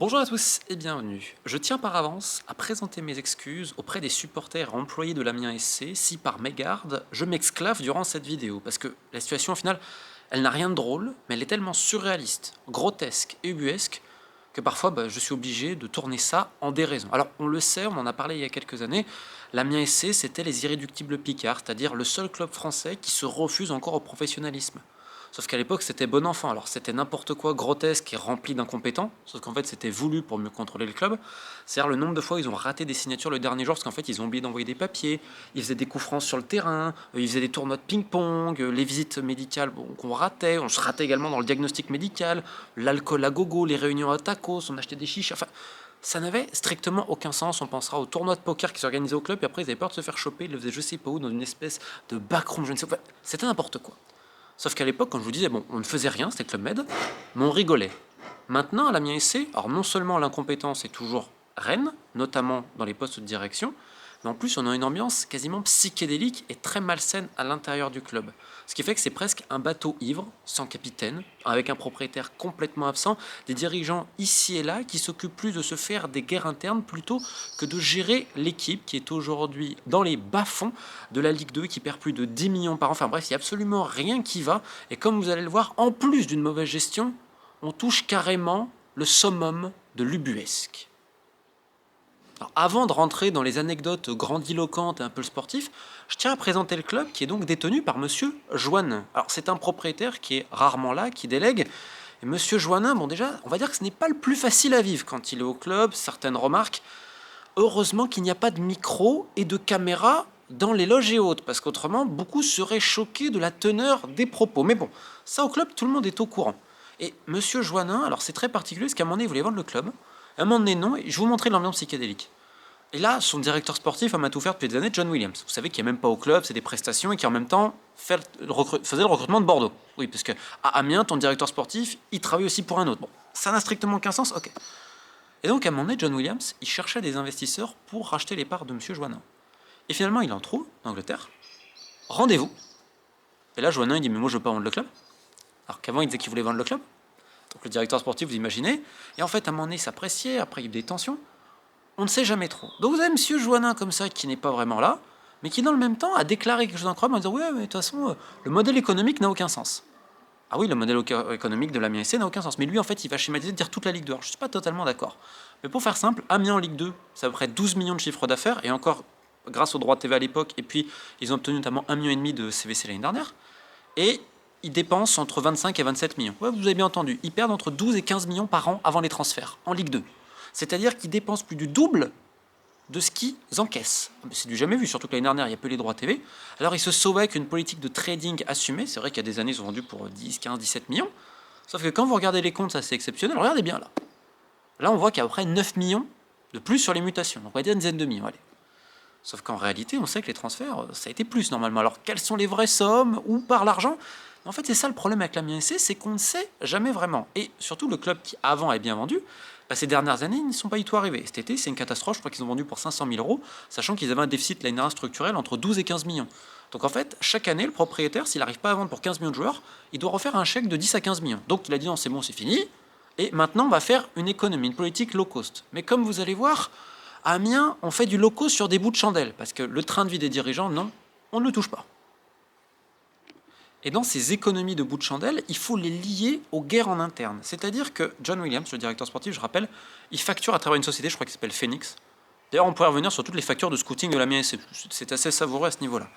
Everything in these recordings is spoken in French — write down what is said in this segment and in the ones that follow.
Bonjour à tous et bienvenue. Je tiens par avance à présenter mes excuses auprès des supporters et employés de l'Amiens SC si par mégarde je m'exclave durant cette vidéo. Parce que la situation au final, elle n'a rien de drôle, mais elle est tellement surréaliste, grotesque et ubuesque que parfois je suis obligé de tourner ça en déraison. Alors on le sait, on en a parlé il y a quelques années, l'Amiens SC c'était les irréductibles Picards, c'est-à-dire le seul club français qui se refuse encore au professionnalisme. Sauf qu'à l'époque, c'était bon enfant. Alors, c'était n'importe quoi, grotesque et rempli d'incompétents. Sauf qu'en fait, c'était voulu pour mieux contrôler le club. C'est-à-dire le nombre de fois où ils ont raté des signatures le dernier jour parce qu'en fait, ils ont oublié d'envoyer des papiers. Ils faisaient des coups francs sur le terrain. Ils faisaient des tournois de ping-pong. Les visites médicales qu'on ratait. On se ratait également dans le diagnostic médical. L'alcool à gogo, les réunions à tacos. On achetait des chiches. Enfin, ça n'avait strictement aucun sens. On pensera au tournoi de poker qui s'organisait au club. Et après, ils avaient peur de se faire choper. Ils le faisaient je sais pas où, dans une espèce de backroom. Je ne sais pas. C'était n'importe quoi. Sauf qu'à l'époque, quand je vous disais, bon, on ne faisait rien, c'était Club Med, mais on rigolait. Maintenant, à l'Amiens SC, alors non seulement l'incompétence est toujours reine, notamment dans les postes de direction, mais en plus on a une ambiance quasiment psychédélique et très malsaine à l'intérieur du club. Ce qui fait que c'est presque un bateau ivre, sans capitaine, avec un propriétaire complètement absent, des dirigeants ici et là qui s'occupent plus de se faire des guerres internes plutôt que de gérer l'équipe qui est aujourd'hui dans les bas-fonds de la Ligue 2 qui perd plus de 10 millions par an. Enfin bref, il n'y a absolument rien qui va. Et comme vous allez le voir, en plus d'une mauvaise gestion, on touche carrément le summum de l'ubuesque. Alors, avant de rentrer dans les anecdotes grandiloquentes et un peu sportifs, je tiens à présenter le club qui est donc détenu par Monsieur Joannin. Alors c'est un propriétaire qui est rarement là, qui délègue. Et Monsieur Joannin, bon déjà, on va dire que ce n'est pas le plus facile à vivre quand il est au club, certaines remarques. Heureusement qu'il n'y a pas de micro et de caméra dans les loges et autres, parce qu'autrement, beaucoup seraient choqués de la teneur des propos. Mais bon, ça au club, tout le monde est au courant. Et Monsieur Joannin, alors c'est très particulier, parce qu'à un moment donné, il voulait vendre le club. À un moment donné, non, et je vais vous montrer l'ambiance psychédélique. Et là, son directeur sportif, à m'a tout faire depuis des années, John Williams. Vous savez qu'il n'y a même pas au club, c'est des prestations, et qui en même temps faisait le recrutement de Bordeaux. Oui, parce que à Amiens, ton directeur sportif, il travaille aussi pour un autre. Bon, ça n'a strictement aucun sens, ok. Et donc, à un moment donné, John Williams, il cherchait des investisseurs pour racheter les parts de Monsieur Joannin. Et finalement, il en trouve, en Angleterre. Rendez-vous. Et là, Joannin, il dit, mais moi, je veux pas vendre le club. Alors qu'avant, il disait qu'il voulait vendre le club. Donc, le directeur sportif, vous imaginez. Et en fait, à un moment donné, il s'appréciait. Après, il y a eu des tensions. On ne sait jamais trop. Donc, vous avez Monsieur Joannin comme ça, qui n'est pas vraiment là, mais qui, dans le même temps, a déclaré quelque chose d'incroyable en disant, ouais, mais de toute façon, le modèle économique n'a aucun sens. Ah oui, le modèle économique de l'Amiens SC n'a aucun sens. Mais lui, en fait, il va schématiser, dire toute la Ligue 2. Alors, je ne suis pas totalement d'accord. Mais pour faire simple, Amiens en Ligue 2, c'est à peu près 12 millions de chiffre d'affaires, et encore grâce aux droits de TV à l'époque, et puis ils ont obtenu notamment 1,5 million de CVC l'année dernière, et ils dépensent entre 25 et 27 millions. Ouais, vous avez bien entendu, ils perdent entre 12 et 15 millions par an avant les transferts, en Ligue 2. C'est-à-dire qu'ils dépensent plus du double de ce qu'ils encaissent. C'est du jamais vu, surtout que l'année dernière, il y a peu les droits TV. Alors ils se sauvaient avec une politique de trading assumée. C'est vrai qu'il y a des années, ils ont vendu pour 10, 15, 17 millions. Sauf que quand vous regardez les comptes, ça c'est exceptionnel. Regardez bien là. Là, on voit qu'il y a à peu près 9 millions de plus sur les mutations. Donc on va dire une dizaine de millions, allez. Sauf qu'en réalité, on sait que les transferts, ça a été plus normalement. Alors quelles sont les vraies sommes? Où part l'argent? En fait, c'est ça le problème avec l'Amiens SC, c'est qu'on ne sait jamais vraiment. Et surtout, le club qui avant avait bien vendu, ces dernières années, ils ne sont pas du tout arrivés. Cet été, c'est une catastrophe. Je crois qu'ils ont vendu pour 500 000 euros, sachant qu'ils avaient un déficit l'année dernière structurel entre 12 et 15 millions. Donc en fait, chaque année, le propriétaire, s'il n'arrive pas à vendre pour 15 millions de joueurs, il doit refaire un chèque de 10 à 15 millions. Donc il a dit non, c'est bon, c'est fini. Et maintenant, on va faire une économie, une politique low cost. Mais comme vous allez voir, à Amiens, on fait du low cost sur des bouts de chandelle. Parce que le train de vie des dirigeants, non, on ne le touche pas. Et dans ces économies de bout de chandelle, il faut les lier aux guerres en interne. C'est-à-dire que John Williams, le directeur sportif, je rappelle, il facture à travers une société, je crois, qui s'appelle Phoenix. D'ailleurs, on pourrait revenir sur toutes les factures de scouting de l'Amiens SC. C'est assez savoureux à ce niveau-là.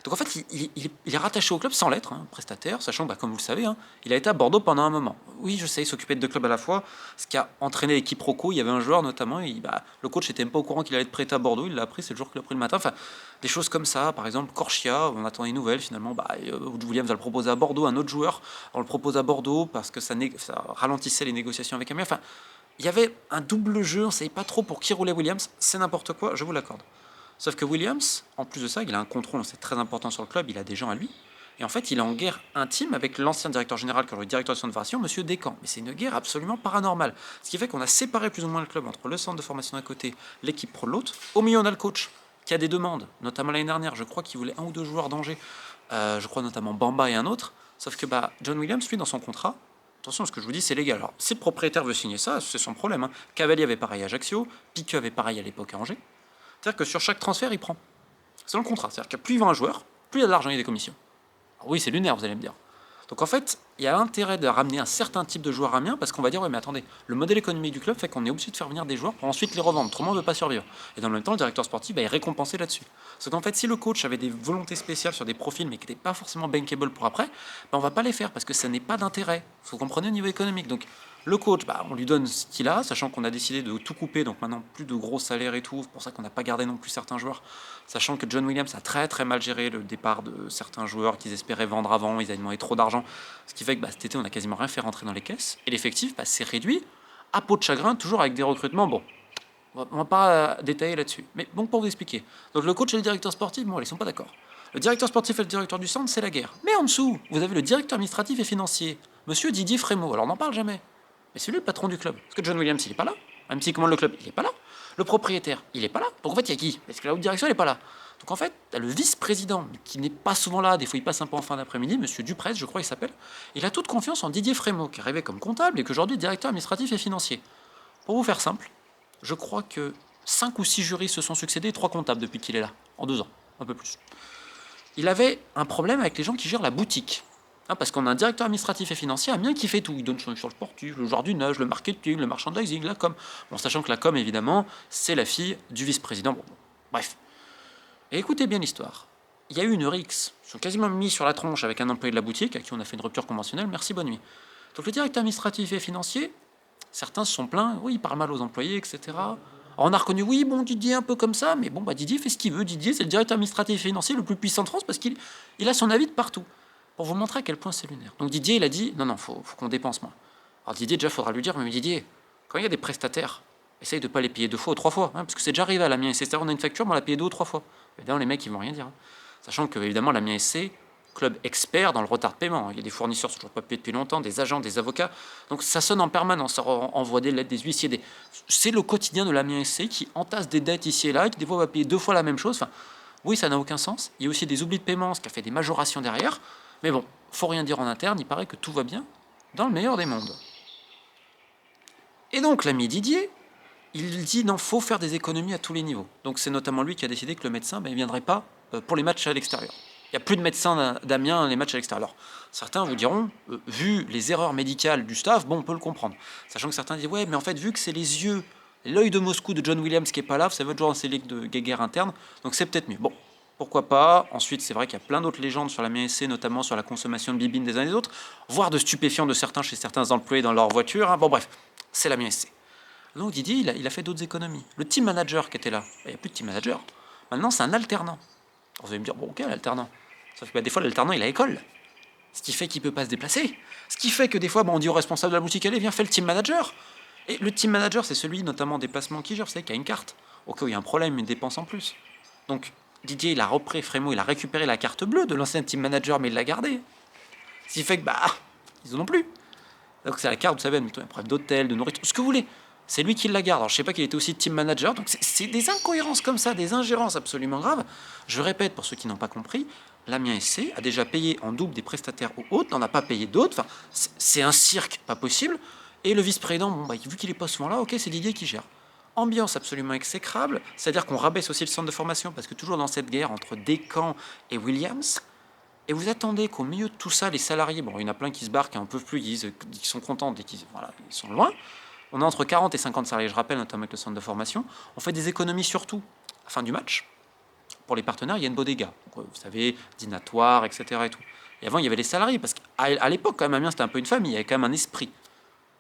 Donc en fait, il est rattaché au club sans lettre, prestataire, sachant que, comme vous le savez, il a été à Bordeaux pendant un moment. Oui, je sais, il s'occupait de deux clubs à la fois, ce qui a entraîné l'équipe Rocco. Il y avait un joueur notamment, le coach n'était même pas au courant qu'il allait être prêté à Bordeaux, il l'a appris, c'est le jour qu'il l'a pris le matin. Enfin, des choses comme ça, par exemple, Corchia, on attendait une nouvelle, finalement, Williams va le proposer à Bordeaux, un autre joueur, on le propose à Bordeaux parce que ça ralentissait les négociations avec Amiens. Enfin, il y avait un double jeu, on ne savait pas trop pour qui roulait Williams, c'est n'importe quoi, je vous l'accorde. Sauf que Williams, en plus de ça, il a un contrôle, c'est très important sur le club, il a des gens à lui. Et en fait, il est en guerre intime avec l'ancien directeur général, qui est le directeur de centre de formation, M. Descamps. Mais c'est une guerre absolument paranormale. Ce qui fait qu'on a séparé plus ou moins le club entre le centre de formation d'un côté, l'équipe pro de l'autre. Au milieu, on a le coach, qui a des demandes, notamment l'année dernière. Je crois qu'il voulait un ou deux joueurs d'Angers. Je crois notamment Bamba et un autre. Sauf que John Williams, lui, dans son contrat, attention, ce que je vous dis, c'est légal. Alors, si le propriétaire veut signer ça, c'est son problème. Hein. Cavalier avait pareil à Ajaccio, Piqueux avait pareil à l'époque à Angers. C'est-à-dire que sur chaque transfert, il prend. C'est dans le contrat. C'est-à-dire que plus il vend un joueur, plus il y a de l'argent et des commissions. Alors oui, c'est lunaire, vous allez me dire. Donc en fait, il y a intérêt de ramener un certain type de joueur Amiens parce qu'on va dire, ouais, mais attendez, le modèle économique du club fait qu'on est obligé de faire venir des joueurs pour ensuite les revendre. Autrement, on ne veut pas survivre. Et dans le même temps, le directeur sportif va y récompenser là-dessus. Parce qu'en fait, si le coach avait des volontés spéciales sur des profils mais qui n'étaient pas forcément bankable pour après, on ne va pas les faire parce que ça n'est pas d'intérêt. Vous comprenez au niveau économique. Donc le coach, on lui donne ce qu'il a, sachant qu'on a décidé de tout couper, donc maintenant plus de gros salaires et tout. C'est pour ça qu'on n'a pas gardé non plus certains joueurs. Sachant que John Williams a très très mal géré le départ de certains joueurs qu'ils espéraient vendre avant, ils avaient demandé trop d'argent. Ce qui fait que cet été, on n'a quasiment rien fait rentrer dans les caisses. Et l'effectif s'est réduit à peau de chagrin, toujours avec des recrutements. Bon, on ne va pas détailler là-dessus. Mais bon, pour vous expliquer. Donc le coach et le directeur sportif, bon, ils ne sont pas d'accord. Le directeur sportif et le directeur du centre, c'est la guerre. Mais en dessous, vous avez le directeur administratif et financier, monsieur Didier Frémaux. Alors on n'en parle jamais. Mais c'est lui le patron du club. Parce que John Williams, il n'est pas là. Même s'il commande le club, il n'est pas là. Le propriétaire, il n'est pas là. Donc en fait, il y a qui? Parce que la haute direction, elle n'est pas là. Donc en fait, tu as le vice-président, qui n'est pas souvent là, des fois il passe un peu en fin d'après-midi, monsieur Duprez, je crois il s'appelle. Il a toute confiance en Didier Frémaux, qui est arrivé comme comptable et qu'aujourd'hui est directeur administratif et financier. Pour vous faire simple, je crois que 5 ou 6 jurys se sont succédés et 3 comptables depuis qu'il est là, en 2 ans, un peu plus. Il avait un problème avec les gens qui gèrent la boutique. Parce qu'on a un directeur administratif et financier, Amiens, qui fait tout. Il donne son sur le sportif, le jardinage, le marketing, le merchandising, la com. Bon, sachant que la com, évidemment, c'est la fille du vice-président. Bon, bref. Et écoutez bien l'histoire. Il y a eu une rixe. Ils sont quasiment mis sur la tronche avec un employé de la boutique, à qui on a fait une rupture conventionnelle. Merci, bonne nuit. Donc le directeur administratif et financier, certains se sont plaints. Oui, il parle mal aux employés, etc. Alors, on a reconnu, oui, bon, Didier un peu comme ça, mais bon, Didier fait ce qu'il veut. Didier, c'est le directeur administratif et financier le plus puissant de France parce qu'il a son avis de partout. Pour vous montrer à quel point c'est lunaire. Donc Didier, il a dit, non, faut qu'on dépense moins. Alors Didier, déjà, il faudra lui dire, mais Didier, quand il y a des prestataires, essaye de ne pas les payer 2 fois ou 3 fois, parce que c'est déjà arrivé à l'Amiens SC, on a une facture, mais on l'a payé 2 ou 3 fois. Évidemment, les mecs, ils vont rien dire. Sachant que, évidemment, l'Amiens SC, club expert dans le retard de paiement. Il y a des fournisseurs qui sont toujours pas payés depuis longtemps, des agents, des avocats. Donc ça sonne en permanence, on envoie des lettres, des huissiers, c'est le quotidien de l'Amiens SC qui entasse des dettes ici et là, qui des fois va payer 2 fois la même chose. Enfin, oui, ça n'a aucun sens. Il y a aussi des oublis de paiement, ce qui a fait des majorations derrière. Mais bon, faut rien dire en interne, il paraît que tout va bien dans le meilleur des mondes. Et donc l'ami Didier, il dit non, faut faire des économies à tous les niveaux. Donc c'est notamment lui qui a décidé que le médecin ne viendrait pas pour les matchs à l'extérieur. Il n'y a plus de médecins d'Amiens les matchs à l'extérieur. Alors, certains vous diront, vu les erreurs médicales du staff, bon, on peut le comprendre. Sachant que certains disent, ouais, mais en fait, vu que c'est les yeux, l'œil de Moscou de John Williams qui n'est pas là, ça veut toujours un sélecte de guéguerre interne, donc c'est peut-être mieux. Bon, pourquoi pas. Ensuite, c'est vrai qu'il y a plein d'autres légendes sur l'Amiens SC, notamment sur la consommation de bibines des uns et des autres, voire de stupéfiants de certains chez certains employés dans leur voiture. Bon, bref, c'est l'Amiens SC. Donc Didier, il a fait d'autres économies. Le team manager qui était là, il n'y a plus de team manager. Maintenant, c'est un alternant. Alors, vous allez me dire, bon, ok, l'alternant. Sauf que des fois, l'alternant, il a école. Ce qui fait qu'il ne peut pas se déplacer. Ce qui fait que des fois, on dit au responsable de la boutique, allez, viens, fais le team manager. Et le team manager, c'est celui, notamment des placements qui gère, vous savez, qui a une carte. Au cas où il y a un problème, une dépense en plus. Donc, Didier, il a repris, Frémaux, il a récupéré la carte bleue de l'ancien team manager, mais il l'a gardée. Ce qui fait que, ils en ont plus. Donc, c'est la carte, vous savez, un problème d'hôtel, de nourriture, ce que vous voulez. C'est lui qui la garde. Alors, je ne sais pas qu'il était aussi team manager. Donc, c'est des incohérences comme ça, des ingérences absolument graves. Je répète, pour ceux qui n'ont pas compris, l'Amiens SC a déjà payé en double des prestataires aux autres, n'en a pas payé d'autres. Enfin, c'est un cirque pas possible. Et le vice-président, vu qu'il n'est pas souvent là, ok, c'est Didier qui gère. Ambiance absolument exécrable, c'est-à-dire qu'on rabaisse aussi le centre de formation, parce que toujours dans cette guerre entre Descamps et Williams, et vous attendez qu'au milieu de tout ça, les salariés, il y en a plein qui se barrent, qui n'en peuvent plus, ils sont contents dès qu'ils sont loin. On a entre 40 et 50 salariés, je rappelle, notamment avec le centre de formation. On fait des économies surtout à la fin du match. Pour les partenaires, il y a une bodega. Donc, vous savez, dînatoire, etc. Et tout. Et avant, il y avait les salariés, parce qu'à l'époque, quand même, Amiens, c'était un peu une famille, il y avait quand même un esprit.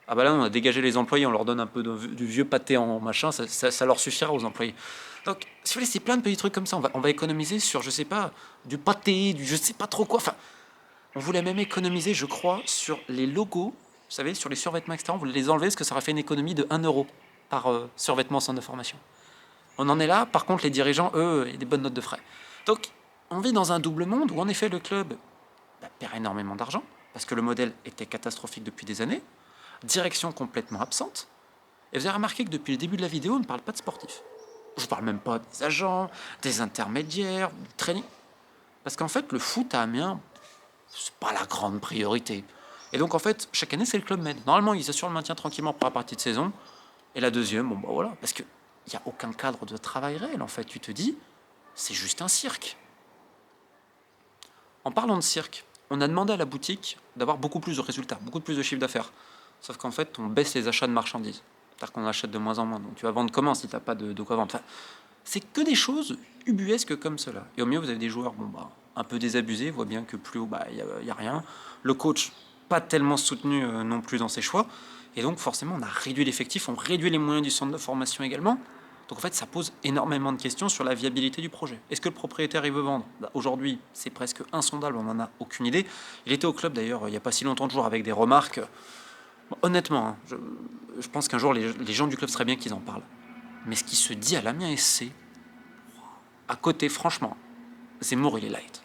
Ah bah là, on a dégagé les employés, on leur donne un peu du vieux pâté en machin, ça leur suffira aux employés. Donc, si vous voulez, c'est plein de petits trucs comme ça. On va économiser sur, je sais pas, du pâté, du je sais pas trop quoi. Enfin, on voulait même économiser, je crois, sur les logos. Vous savez, sur les survêtements extérieurs, on voulait les enlever parce que ça aurait fait une économie de 1 euro par survêtement sans information. On en est là. Par contre, les dirigeants, eux, il y a des bonnes notes de frais. Donc, on vit dans un double monde où, en effet, le club perd énormément d'argent parce que le modèle était catastrophique depuis des années. Direction complètement absente. Et vous avez remarqué que depuis le début de la vidéo, on ne parle pas de sportifs. Je ne parle même pas des agents, des intermédiaires, du training. Parce qu'en fait, le foot à Amiens, c'est pas la grande priorité. Et donc en fait, chaque année, c'est le Club Med. Normalement, ils assurent le maintien tranquillement pour la partie de saison. Et la deuxième, bon bah voilà, parce qu'il n'y a aucun cadre de travail réel, en fait. Tu te dis, c'est juste un cirque. En parlant de cirque, on a demandé à la boutique d'avoir beaucoup plus de résultats, beaucoup plus de chiffre d'affaires. Sauf qu'en fait, on baisse les achats de marchandises. C'est-à-dire qu'on achète de moins en moins. Donc tu vas vendre comment si tu n'as pas de quoi vendre? Enfin, c'est que des choses ubuesques comme cela. Et au mieux, vous avez des joueurs bon, bah, un peu désabusés, voit bien que plus haut, bah, y a rien. Le coach, pas tellement soutenu non plus dans ses choix. Et donc forcément, on a réduit l'effectif, on réduit les moyens du centre de formation également. Donc en fait, ça pose énormément de questions sur la viabilité du projet. Est-ce que le propriétaire il veut vendre? Bah, aujourd'hui, c'est presque insondable, on n'en a aucune idée. Il était au club d'ailleurs il n'y a pas si longtemps, toujours avec des remarques. Bon, honnêtement, hein, je pense qu'un jour les gens du club seraient bien qu'ils en parlent. Mais ce qui se dit à l'Amiens SC, à côté, franchement, Zemmour, il est light.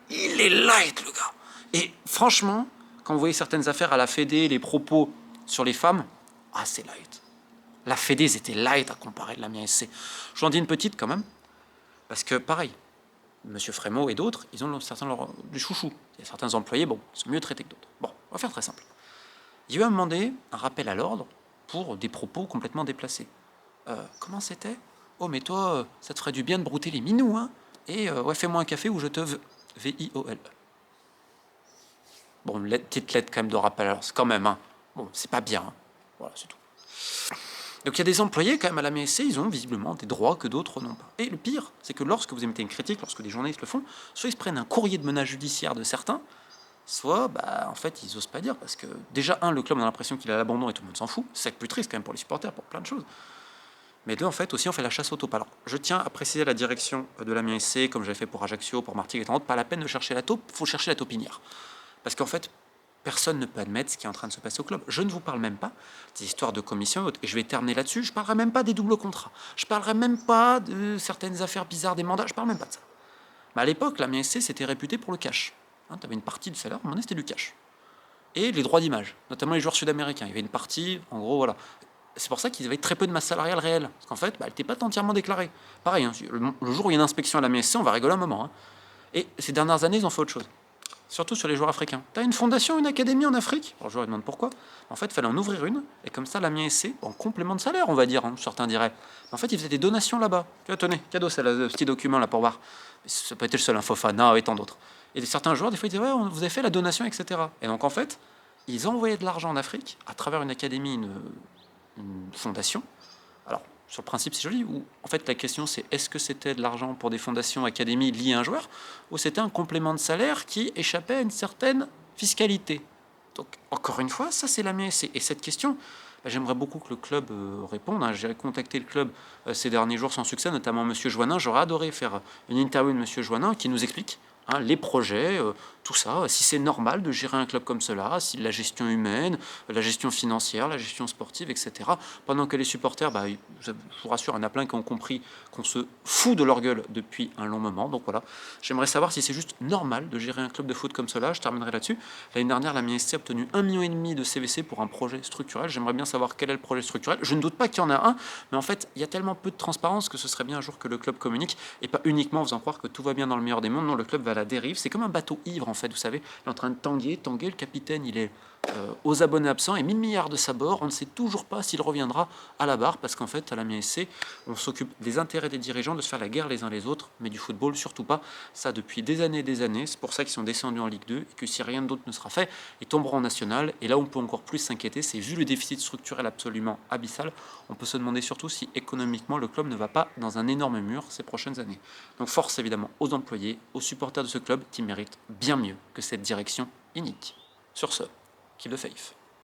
Il est light, le gars. Et franchement, quand vous voyez certaines affaires à la Fédé, les propos sur les femmes, ah, c'est light. La Fédé, ils étaient light à comparer de l'Amiens SC. Je vous en dis une petite quand même, parce que pareil, Monsieur Frémaux et d'autres, ils ont certains du chouchou. Il y a certains employés, bon, ils sont mieux traités que d'autres. Bon, on va faire très simple. Il lui a demandé un rappel à l'ordre pour des propos complètement déplacés. Comment c'était? Oh, mais toi, ça te ferait du bien de brouter les minous, hein? Et ouais, fais-moi un café ou je te VIOL. Bon, une petite lettre quand même de rappel, alors c'est quand même, hein. Bon, c'est pas bien, hein. Voilà, c'est tout. Donc il y a des employés quand même à la MSC, ils ont visiblement des droits que d'autres n'ont pas. Et le pire, c'est que lorsque vous émettez une critique, lorsque des journalistes le font, soit ils se prennent un courrier de menace judiciaire de certains, soit, bah, en fait, ils osent pas dire, parce que déjà, le club on a l'impression qu'il est à l'abandon et tout le monde s'en fout. C'est plus triste quand même pour les supporters, pour plein de choses. Mais deux, en fait, aussi, on fait la chasse aux taupes. Alors, je tiens à préciser la direction de l'Amiens SC, comme j'avais fait pour Ajaccio, pour Martigues et tant d'autres, pas la peine de chercher la taupe, il faut chercher la taupinière. Parce qu'en fait, personne ne peut admettre ce qui est en train de se passer au club. Je ne vous parle même pas des histoires de commission et autres. Et je vais terminer là-dessus, je ne parlerai même pas des doubles contrats. Je ne parlerai même pas de certaines affaires bizarres des mandats, je ne parle même pas de ça. Mais à l'époque, l'Amiens SC, c'était réputé pour le cash. Hein, tu avais une partie du salaire, à un moment donné, c'était du cash. Et les droits d'image, notamment les joueurs sud-américains. Il y avait une partie, en gros, voilà. C'est pour ça qu'ils avaient très peu de masse salariale réelle. Parce qu'en fait, elle n'était pas entièrement déclarée. Pareil, hein, le jour où il y a une inspection à la MSC, on va rigoler un moment. Hein. Et ces dernières années, ils ont fait autre chose. Surtout sur les joueurs africains. Tu as une fondation, une académie en Afrique? Alors, je leur demande pourquoi. En fait, il fallait en ouvrir une. Et comme ça, l'Amiens SC, en complément de salaire, on va dire, hein, certains diraient. En fait, ils faisaient des donations là-bas. Tenez, cadeau, c'est le petit document là pour voir. Ça peut être le seul, Fofana et tant d'autres. Et certains joueurs, des fois, ils disaient, ouais, vous avez fait la donation, etc. Et donc, en fait, ils envoyaient de l'argent en Afrique à travers une académie, une fondation. Alors, sur le principe, c'est joli. Ou, en fait, la question, c'est est-ce que c'était de l'argent pour des fondations, académies liées à un joueur, ou c'était un complément de salaire qui échappait à une certaine fiscalité? Donc, encore une fois, ça, c'est la mienne. Et cette question, bah, j'aimerais beaucoup que le club réponde. Hein. J'ai contacté le club ces derniers jours sans succès, notamment M. Joannin. J'aurais adoré faire une interview de M. Joannin qui nous explique hein, les projets, tout ça, si c'est normal de gérer un club comme cela, si la gestion humaine, la gestion financière, la gestion sportive, etc. Pendant que les supporters, bah, je vous rassure, il y en a plein qui ont compris qu'on se fout de leur gueule depuis un long moment. Donc voilà, j'aimerais savoir si c'est juste normal de gérer un club de foot comme cela. Je terminerai là-dessus. L'année dernière, l'Amiens SC a obtenu 1,5 million de CVC pour un projet structurel. J'aimerais bien savoir quel est le projet structurel. Je ne doute pas qu'il y en a un, mais en fait, il y a tellement peu de transparence que ce serait bien un jour que le club communique et pas uniquement en faisant croire que tout va bien dans le meilleur des mondes. Non, le club va à la dérive. C'est comme un bateau ivre, en fait, vous savez. Il est en train de tanguer. Le capitaine, il est aux abonnés absents et 1000 milliards de sabords. On ne sait toujours pas s'il reviendra à la barre parce qu'en fait, à l'Amiens SC, on s'occupe des intérêts des dirigeants, de se faire la guerre les uns les autres, mais du football, surtout pas. Ça, depuis des années et des années. C'est pour ça qu'ils sont descendus en Ligue 2 et que si rien d'autre ne sera fait, ils tomberont en National. Et là où on peut encore plus s'inquiéter, c'est vu le déficit structurel absolument abyssal, on peut se demander surtout si économiquement le club ne va pas dans un énorme mur ces prochaines années. Donc force évidemment aux employés, aux supporters de ce club qui méritent bien mieux que cette direction inique. Sur ce, keep the faith.